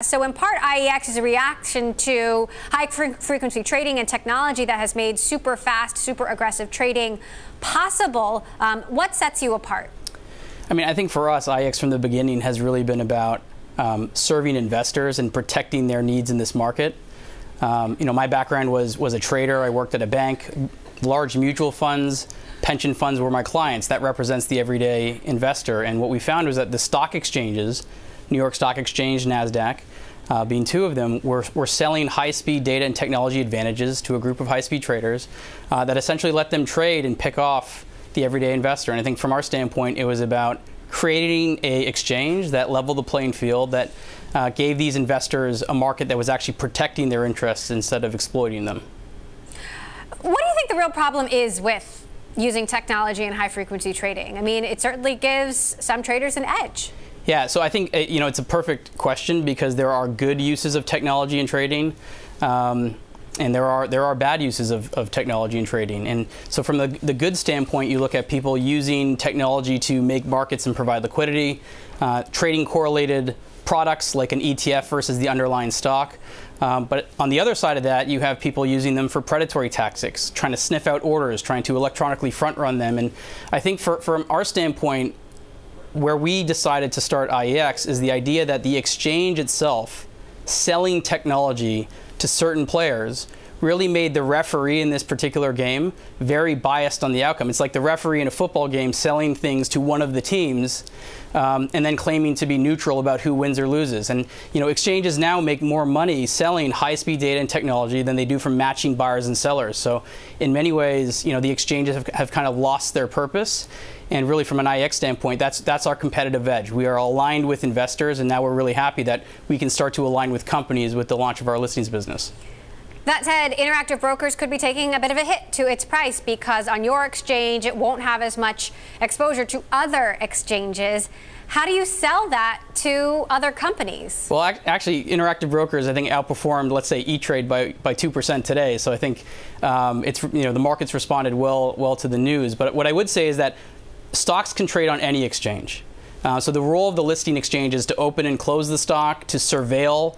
So in part, IEX is a reaction to high-frequency trading and technology that has made super fast, super aggressive trading possible. What sets you apart? I mean, I think for us, IEX from the beginning has really been about serving investors and protecting their needs in this market. My background was a trader. I worked at a bank. Large mutual funds, pension funds were my clients. That represents the everyday investor. And what we found was that the stock exchanges, New York Stock Exchange, NASDAQ, being two of them, were selling high-speed data and technology advantages to a group of high-speed traders that essentially let them trade and pick off the everyday investor. And I think from our standpoint, it was about creating an exchange that leveled the playing field, that gave these investors a market that was actually protecting their interests instead of exploiting them. What do you think the real problem is with using technology and high-frequency trading? I mean, it certainly gives some traders an edge. Yeah, so I think it's a perfect question because there are good uses of technology in trading, and there are bad uses of technology in trading. And so from the good standpoint, you look at people using technology to make markets and provide liquidity, trading correlated products like an ETF versus the underlying stock. But on the other side of that, you have people using them for predatory tactics, trying to sniff out orders, trying to electronically front run them. And I think from our standpoint, where we decided to start IEX is the idea that the exchange itself, selling technology to certain players, really made the referee in this particular game very biased on the outcome. It's like the referee in a football game selling things to one of the teams and then claiming to be neutral about who wins or loses. And exchanges now make more money selling high-speed data and technology than they do from matching buyers and sellers. So in many ways, the exchanges have kind of lost their purpose. And really, from an IEX standpoint, that's our competitive edge. We are aligned with investors, and now we're really happy that we can start to align with companies with the launch of our listings business. That said, Interactive Brokers could be taking a bit of a hit to its price because on your exchange, it won't have as much exposure to other exchanges. How do you sell that to other companies? Well, actually, Interactive Brokers, I think, outperformed, let's say, E-Trade by 2% today. So I think the market's responded well to the news. But what I would say is that stocks can trade on any exchange. So the role of the listing exchange is to open and close the stock, to surveil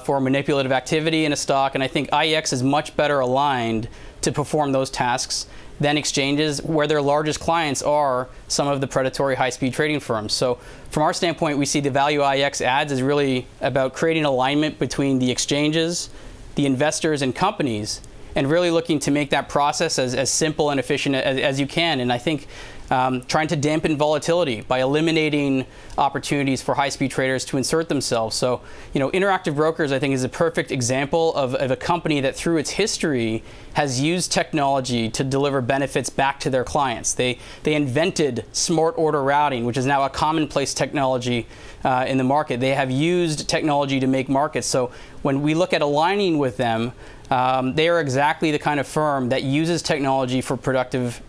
for manipulative activity in a stock. And I think IEX is much better aligned to perform those tasks than exchanges where their largest clients are some of the predatory high-speed trading firms. So from our standpoint, we see the value IEX adds is really about creating alignment between the exchanges, the investors, and companies, and really looking to make that process as simple and efficient as you can. And I think trying to dampen volatility by eliminating opportunities for high-speed traders to insert themselves. So, Interactive Brokers, I think, is a perfect example of a company that through its history has used technology to deliver benefits back to their clients. They invented smart order routing, which is now a commonplace technology in the market. They have used technology to make markets. So when we look at aligning with them, they are exactly the kind of firm that uses technology for productive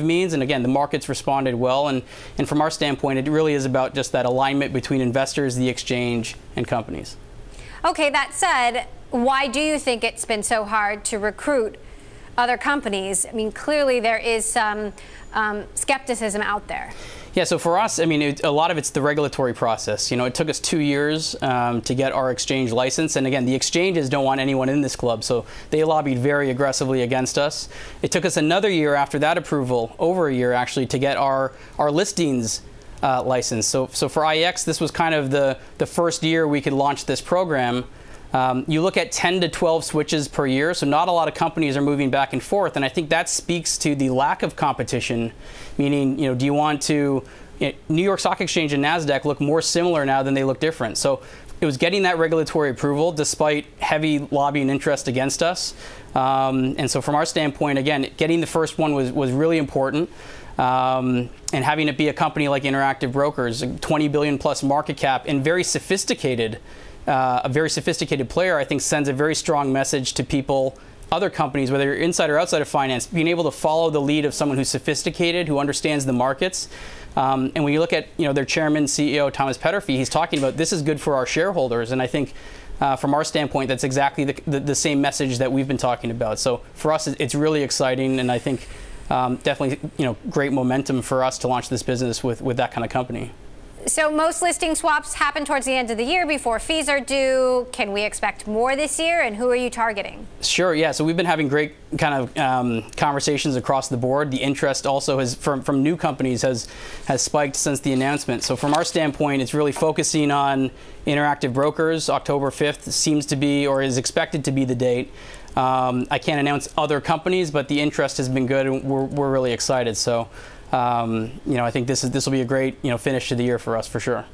means. And again, the market's responded well. And from our standpoint, it really is about just that alignment between investors, the exchange, and companies. Okay, that said, why do you think it's been so hard to recruit other companies? I mean, clearly there is some skepticism out there. Yeah, so for us, I mean, a lot of it's the regulatory process. It took us 2 years to get our exchange license. And again, the exchanges don't want anyone in this club, so they lobbied very aggressively against us. It took us another year after that approval, over a year actually, to get our listings license. So for IEX, this was kind of the first year we could launch this program. You look at 10 to 12 switches per year, so not a lot of companies are moving back and forth, and I think that speaks to the lack of competition, meaning, do you want to, New York Stock Exchange and NASDAQ look more similar now than they look different. So it was getting that regulatory approval despite heavy lobbying interest against us. And so from our standpoint, again, getting the first one was really important. And having it be a company like Interactive Brokers, a 20 billion plus market cap, and very sophisticated, a very sophisticated player, I think sends a very strong message to people, other companies, whether you're inside or outside of finance, being able to follow the lead of someone who's sophisticated, who understands the markets. And when you look at their chairman, CEO, Thomas Petterfy, he's talking about this is good for our shareholders. And I think from our standpoint, that's exactly the same message that we've been talking about. So for us, it's really exciting, and I think definitely great momentum for us to launch this business with that kind of company. So most listing swaps happen towards the end of the year before fees are due. Can we expect more this year, and who are you targeting? Sure, yeah. So we've been having great kind of conversations across the board. The interest also has from new companies has spiked since the announcement. So from our standpoint, it's really focusing on Interactive Brokers. October 5th seems to be, or is expected to be, the date. I can't announce other companies, but the interest has been good, and we're really excited. So, I think this will be a great, finish to the year for us for sure.